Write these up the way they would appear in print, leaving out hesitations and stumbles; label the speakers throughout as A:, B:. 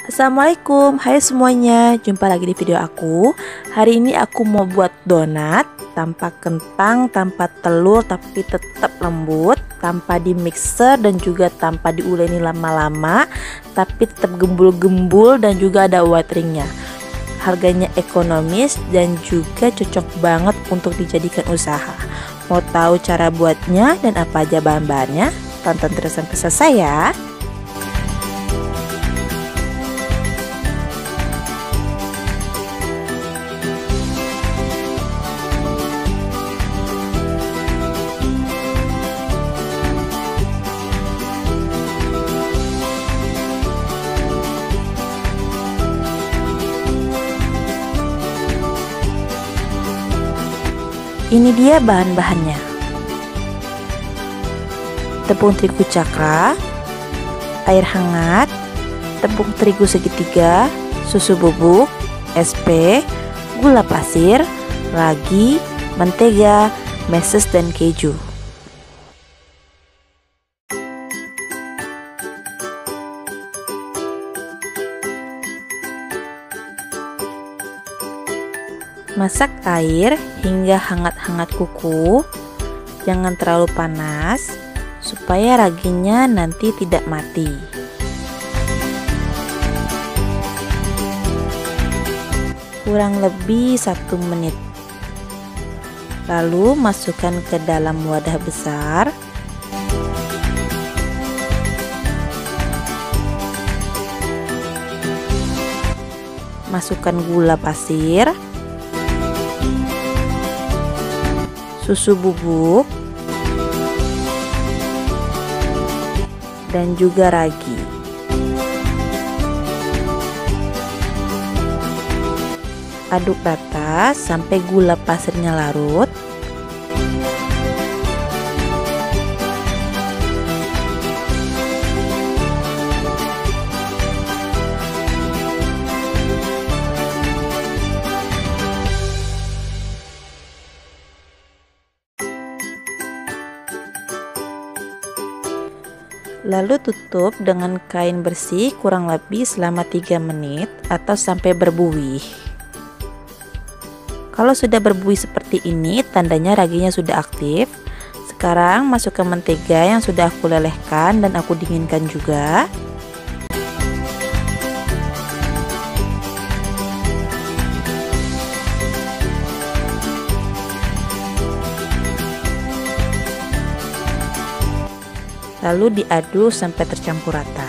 A: Assalamualaikum, hai semuanya, jumpa lagi di video aku. Hari ini aku mau buat donat tanpa kentang, tanpa telur, tapi tetap lembut, tanpa di mixer dan juga tanpa diuleni lama-lama, tapi tetap gembul-gembul dan juga ada whiteringnya. Harganya ekonomis dan juga cocok banget untuk dijadikan usaha. Mau tahu cara buatnya dan apa aja bahan-bahannya? Tonton terus sampai selesai ya. Ini dia bahan-bahannya: tepung terigu cakra, air hangat, tepung terigu segitiga, susu bubuk, SP, gula pasir, ragi, mentega, meses, dan keju. Masak air hingga hangat-hangat kuku, jangan terlalu panas supaya raginya nanti tidak mati. Kurang lebih 1 menit. Lalu masukkan ke dalam wadah besar. Masukkan gula pasir, susu bubuk, dan juga ragi. Aduk rata sampai gula pasirnya larut. Lalu tutup dengan kain bersih kurang lebih selama 3 menit atau sampai berbuih. Kalau sudah berbuih seperti ini, tandanya raginya sudah aktif. Sekarang masukkan mentega yang sudah aku lelehkan dan aku dinginkan juga. Lalu diaduk sampai tercampur rata.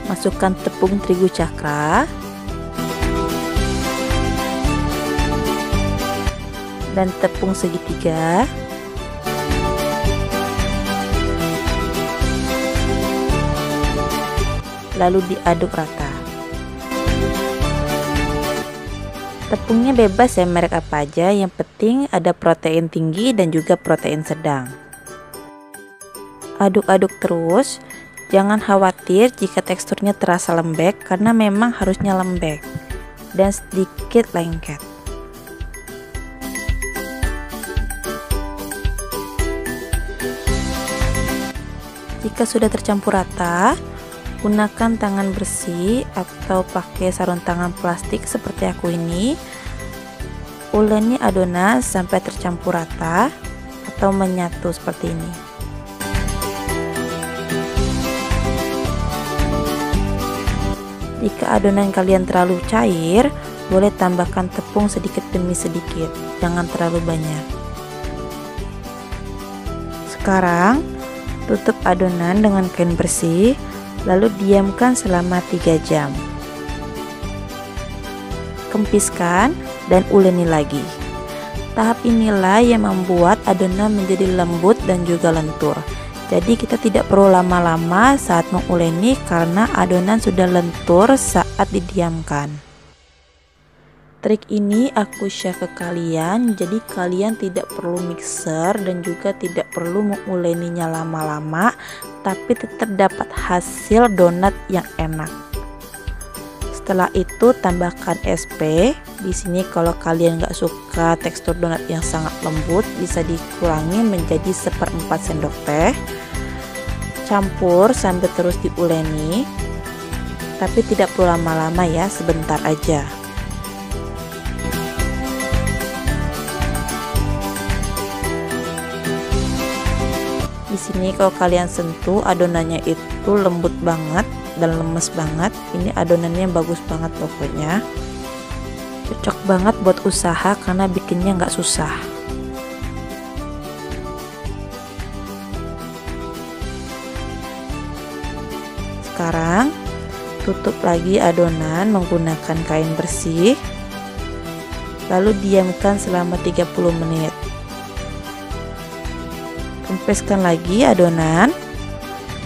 A: Masukkan tepung terigu cakra dan tepung segitiga. Lalu diaduk rata. Tepungnya bebas ya, merek apa aja, yang penting ada protein tinggi dan juga protein sedang. Aduk-aduk terus, jangan khawatir jika teksturnya terasa lembek karena memang harusnya lembek dan sedikit lengket. Jika sudah tercampur rata, gunakan tangan bersih atau pakai sarung tangan plastik seperti aku ini. Uleni adonan sampai tercampur rata atau menyatu seperti ini. Jika adonan kalian terlalu cair, boleh tambahkan tepung sedikit demi sedikit, jangan terlalu banyak. Sekarang tutup adonan dengan kain bersih, lalu diamkan selama 3 jam. Kempiskan dan uleni lagi. Tahap inilah yang membuat adonan menjadi lembut dan juga lentur. Jadi kita tidak perlu lama-lama saat menguleni karena adonan sudah lentur saat didiamkan. Trik ini aku share ke kalian, jadi kalian tidak perlu mixer dan juga tidak perlu menguleninya lama-lama, tapi tetap dapat hasil donat yang enak. Setelah itu tambahkan SP. Di sini kalau kalian nggak suka tekstur donat yang sangat lembut, bisa dikurangi menjadi 1/4 sendok teh. Campur sambil terus diuleni, tapi tidak perlu lama-lama ya, sebentar aja. Di sini kalau kalian sentuh adonannya itu lembut banget dan lemes banget. Ini adonannya bagus banget pokoknya. Cocok banget buat usaha karena bikinnya nggak susah. Sekarang tutup lagi adonan menggunakan kain bersih. Lalu diamkan selama 30 menit. Kempeskan lagi adonan,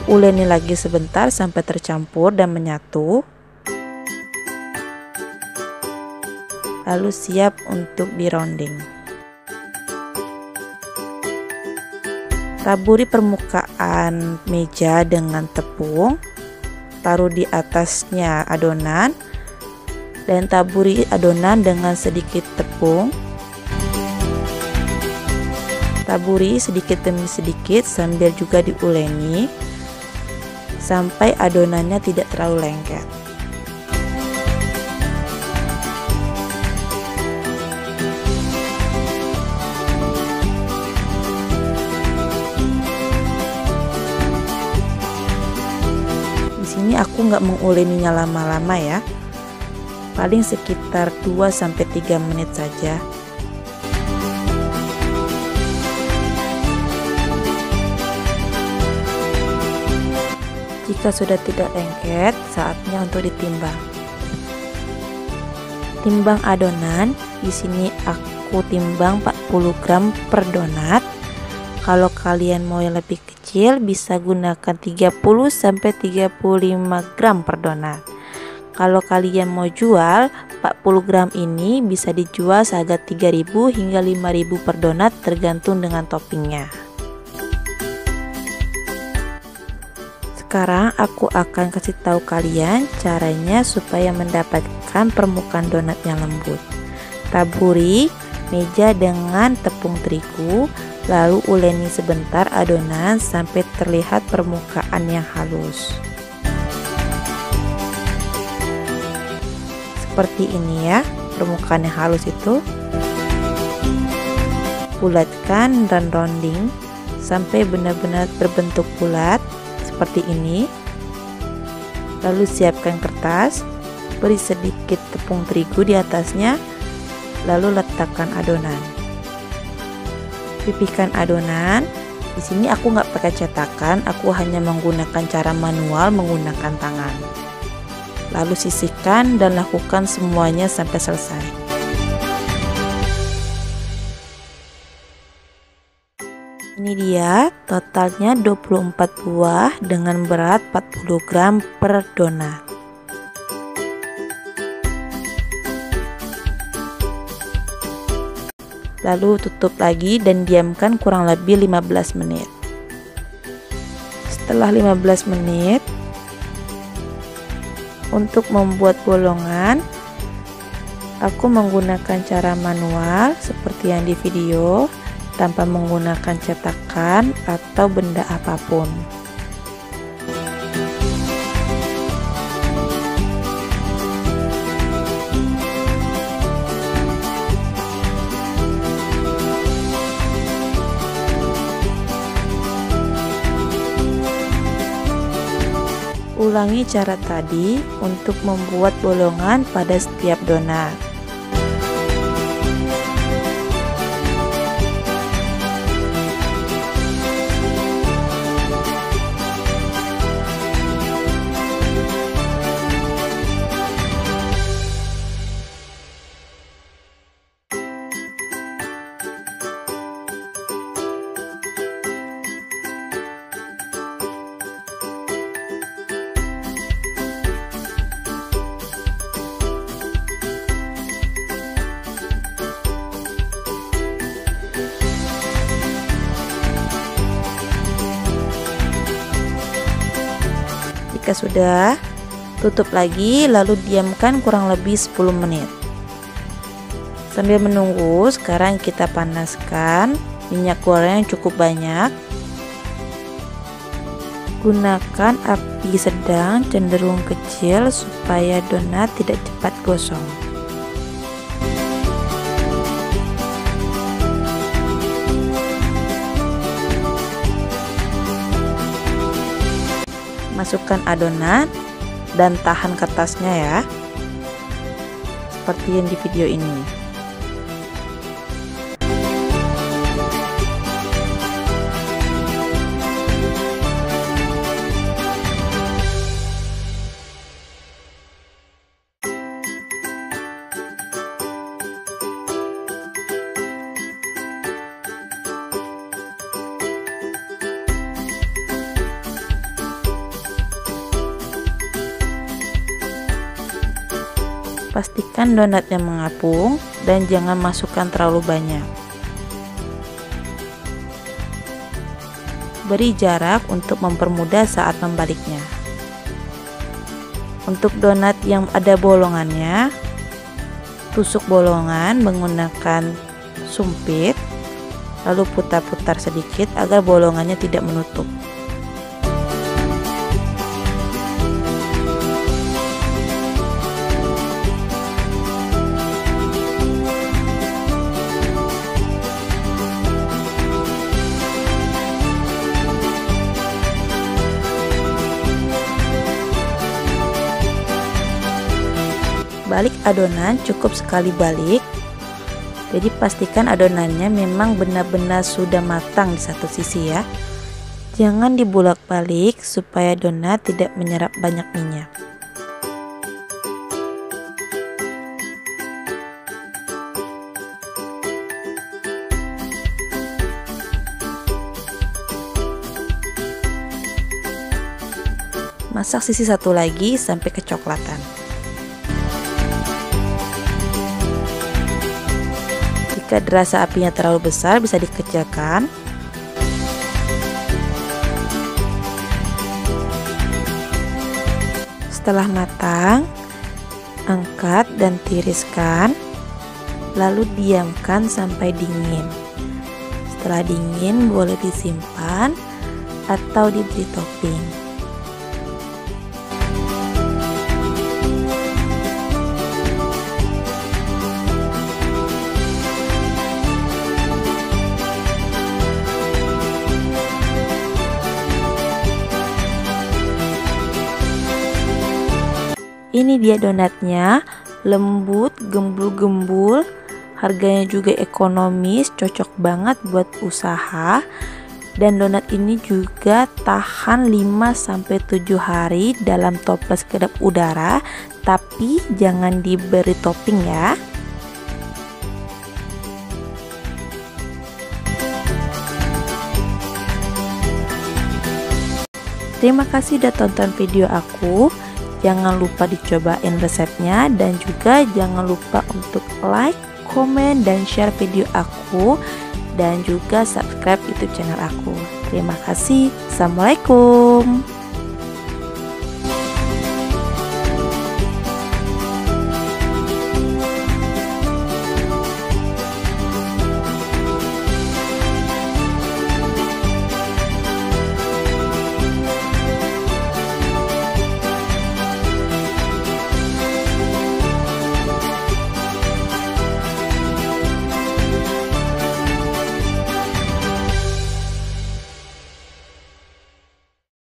A: uleni lagi sebentar sampai tercampur dan menyatu. Lalu siap untuk di-rounding. Taburi permukaan meja dengan tepung, taruh di atasnya adonan, dan taburi adonan dengan sedikit tepung. Taburi sedikit demi sedikit sambil juga diuleni sampai adonannya tidak terlalu lengket. Di sini aku nggak menguleninya lama-lama ya, paling sekitar 2-3 menit saja. Jika sudah tidak lengket, saatnya untuk ditimbang. Timbang adonan, di sini aku timbang 40 gram per donat. Kalau kalian mau yang lebih kecil, bisa gunakan 30-35 gram per donat. Kalau kalian mau jual, 40 gram ini bisa dijual seharga 3.000 hingga 5.000 per donat tergantung dengan toppingnya. Sekarang aku akan kasih tahu kalian caranya supaya mendapatkan permukaan donat yang lembut. Taburi meja dengan tepung terigu, lalu uleni sebentar adonan sampai terlihat permukaan yang halus. Seperti ini ya, permukaan yang halus itu. Bulatkan dan rounding sampai benar-benar berbentuk bulat. Seperti ini. Lalu siapkan kertas, beri sedikit tepung terigu di atasnya, lalu letakkan adonan. Pipihkan adonan. Di sini aku nggak pakai cetakan, aku hanya menggunakan cara manual menggunakan tangan. Lalu sisihkan dan lakukan semuanya sampai selesai. Ini dia totalnya 24 buah dengan berat 40 gram per donat. Lalu tutup lagi dan diamkan kurang lebih 15 menit. Setelah 15 menit, untuk membuat bolongan, aku menggunakan cara manual seperti yang di video, tanpa menggunakan cetakan atau benda apapun. Ulangi cara tadi untuk membuat bolongan pada setiap donat. Jika sudah, Tutup lagi lalu diamkan kurang lebih 10 menit. Sambil menunggu, sekarang kita panaskan minyak goreng yang cukup banyak. Gunakan api sedang cenderung kecil supaya donat tidak cepat gosong. Masukkan adonan dan tahan kertasnya ya, seperti yang di video ini. Pastikan donatnya mengapung dan jangan masukkan terlalu banyak. Beri jarak untuk mempermudah saat membaliknya. Untuk donat yang ada bolongannya, tusuk bolongan menggunakan sumpit, lalu putar-putar sedikit agar bolongannya tidak menutup. Balik adonan cukup sekali balik, jadi pastikan adonannya memang benar-benar sudah matang di satu sisi ya. Jangan dibolak-balik supaya donat tidak menyerap banyak minyak. Masak sisi satu lagi sampai kecoklatan. Jika dirasa apinya terlalu besar, bisa dikecilkan. Setelah matang, angkat dan tiriskan, lalu diamkan sampai dingin. Setelah dingin, boleh disimpan atau diberi topping. Ini dia donatnya, lembut, gembul-gembul, harganya juga ekonomis, cocok banget buat usaha. Dan donat ini juga tahan 5-7 hari dalam toples kedap udara, tapi jangan diberi topping ya. Terima kasih udah tonton video aku. Jangan lupa dicobain resepnya dan juga jangan lupa untuk like, komen, dan share video aku dan juga subscribe YouTube channel aku. Terima kasih. Assalamualaikum.